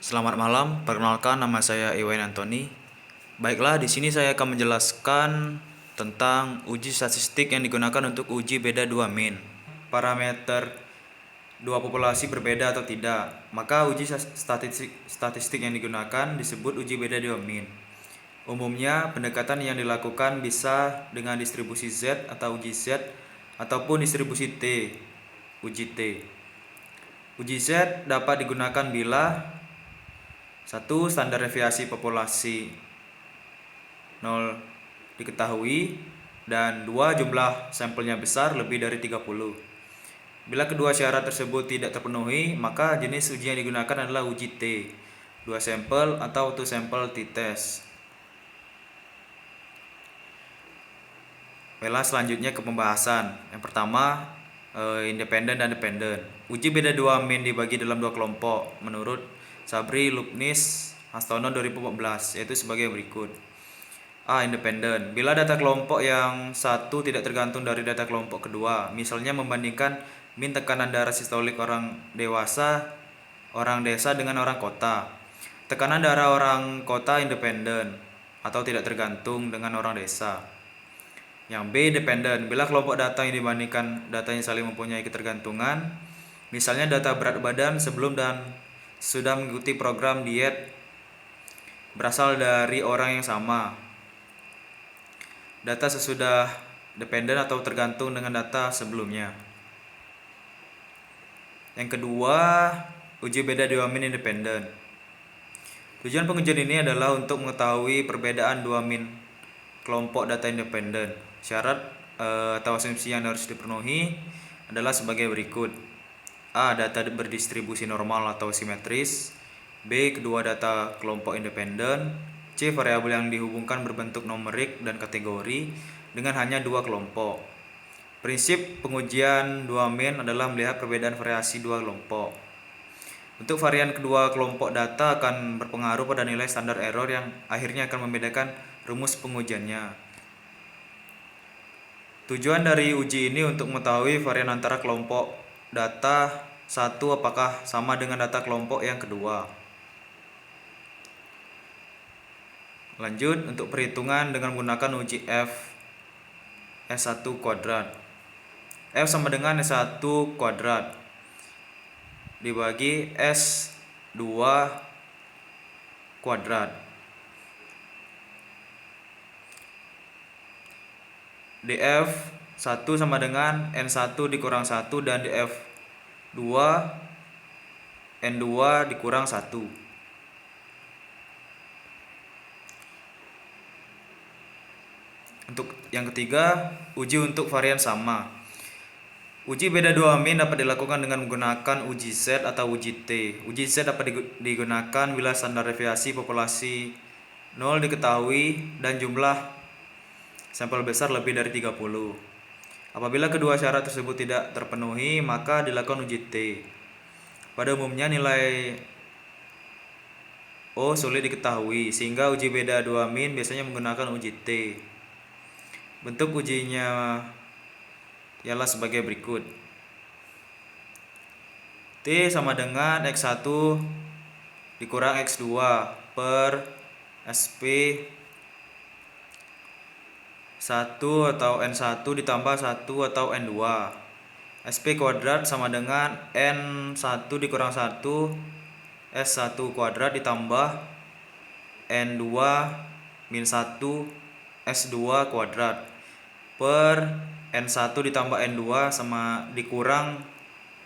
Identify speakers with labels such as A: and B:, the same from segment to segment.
A: Selamat malam, perkenalkan nama saya Iwan Antoni. Baiklah, di sini saya akan menjelaskan tentang uji statistik yang digunakan untuk uji beda dua min. Parameter dua populasi berbeda atau tidak. Maka uji statistik yang digunakan disebut uji beda dua min. Umumnya, pendekatan yang dilakukan bisa dengan distribusi Z atau uji Z ataupun distribusi T, uji T. Uji Z dapat digunakan bila 1. Standar deviasi populasi 0 diketahui, dan 2. Jumlah sampelnya besar lebih dari 30. Bila kedua syarat tersebut tidak terpenuhi, maka jenis uji yang digunakan adalah uji T, 2 sampel atau 1 sampel t-test. Baiklah, selanjutnya ke pembahasan. Yang pertama, independen dan dependen. Uji beda dua min dibagi dalam dua kelompok menurut Sabri, Lubnis, Hastono 2014, yaitu sebagai berikut. A. Independen. Bila data kelompok yang satu tidak tergantung dari data kelompok kedua, misalnya membandingkan min tekanan darah sistolik orang dewasa, orang desa dengan orang kota. Tekanan darah orang kota independen atau tidak tergantung dengan orang desa. Yang B. Dependen. Bila kelompok data yang dibandingkan datanya saling mempunyai ketergantungan, misalnya data berat badan sebelum dan sudah mengikuti program diet berasal dari orang yang sama. Data sesudah dependen atau tergantung dengan data sebelumnya. Yang kedua, uji beda dua min independen. Tujuan pengujian ini adalah untuk mengetahui perbedaan dua min kelompok data independen. Syarat atau asumsi yang harus dipenuhi adalah sebagai berikut. A. Data berdistribusi normal atau simetris. B. Kedua data kelompok independen. C. Variabel yang dihubungkan berbentuk numerik dan kategori dengan hanya dua kelompok. Prinsip pengujian dua min adalah melihat perbedaan variasi dua kelompok. Untuk varian kedua kelompok data akan berpengaruh pada nilai standar error yang akhirnya akan membedakan rumus pengujiannya. Tujuan dari uji ini untuk mengetahui varian antara kelompok data satu apakah sama dengan data kelompok yang kedua. Lanjut, untuk perhitungan dengan menggunakan uji F S1 kuadrat. F sama dengan S1 kuadrat dibagi S2 kuadrat. df 1 sama dengan N1 dikurang 1 dan df 2 N2 dikurang 1. Untuk yang ketiga, uji untuk varian sama. Uji beda dua min dapat dilakukan dengan menggunakan uji Z atau uji T. Uji Z dapat digunakan bila standar deviasi populasi 0 diketahui dan jumlah sampel besar lebih dari 30. Apabila kedua syarat tersebut tidak terpenuhi, maka dilakukan uji T. Pada umumnya nilai O sulit diketahui, sehingga uji beda dua min biasanya menggunakan uji T. Bentuk ujinya ialah sebagai berikut. T sama dengan X1 dikurang X2 per SP 1 atau N1 ditambah 1 atau N2. SP kuadrat sama dengan N1 dikurang 1 S1 kuadrat ditambah N2 min 1 S2 kuadrat per N1 ditambah N2 sama dikurang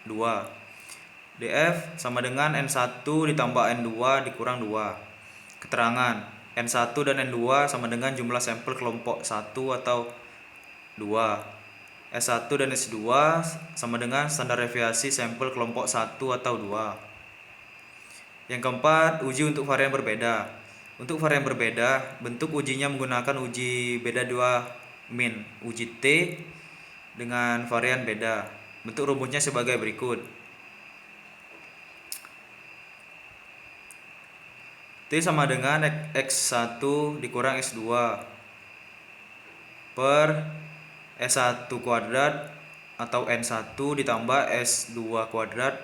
A: 2. DF sama dengan N1 ditambah N2 dikurang 2. Keterangan N1 dan N2 sama dengan jumlah sampel kelompok 1 atau 2. S1 dan S2 sama dengan standar deviasi sampel kelompok 1 atau 2. Yang keempat, uji untuk varian berbeda. Untuk varian berbeda, bentuk ujinya menggunakan uji beda dua min, uji T dengan varian beda. Bentuk rumusnya sebagai berikut. T sama dengan X1 dikurang S2 per S1 kuadrat atau N1 ditambah S2 kuadrat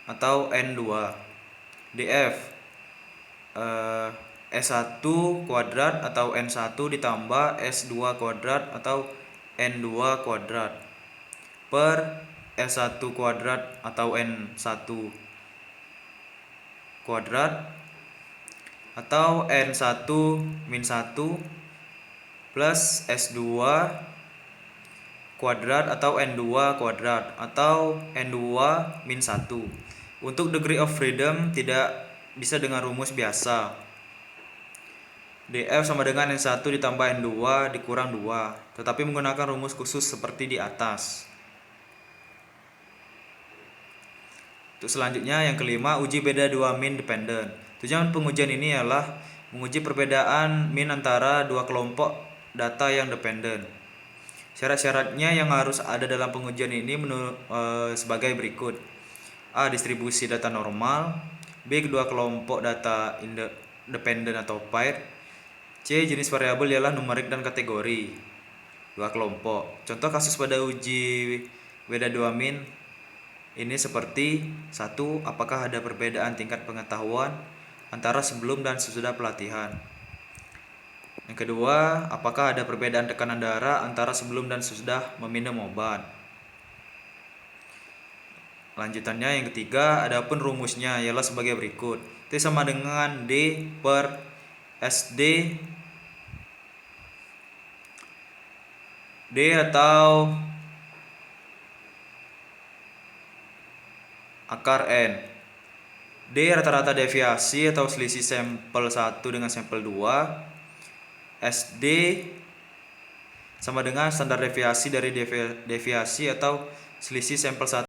A: atau N2. DF S1 kuadrat atau N1 ditambah S2 kuadrat atau N2 kuadrat per S1 kuadrat atau N1 kuadrat atau N1 min 1 plus S2 kuadrat atau N2 kuadrat atau N2 min 1. Untuk degree of freedom tidak bisa dengan rumus biasa. DF sama dengan N1 ditambah N2 dikurang 2, tetapi menggunakan rumus khusus seperti di atas. Untuk selanjutnya yang kelima, uji beda dua min dependent. Tujuan pengujian ini ialah menguji perbedaan min antara dua kelompok data yang dependent. Syarat-syaratnya yang harus ada dalam pengujian ini sebagai berikut. A. Distribusi data normal. B. Kedua kelompok data independen atau pair. C. Jenis variabel ialah numerik dan kategori dua kelompok. Contoh kasus pada uji beda dua min ini seperti 1. Apakah ada perbedaan tingkat pengetahuan antara sebelum dan sesudah pelatihan? Yang kedua, apakah ada perbedaan tekanan darah antara sebelum dan sesudah meminum obat? Lanjutannya yang ketiga, adapun rumusnya ialah sebagai berikut. T sama dengan D per SD D atau akar N. D rata-rata deviasi atau selisih sampel 1 dengan sampel 2. SD sama dengan standar deviasi dari deviasi atau selisih sampel 1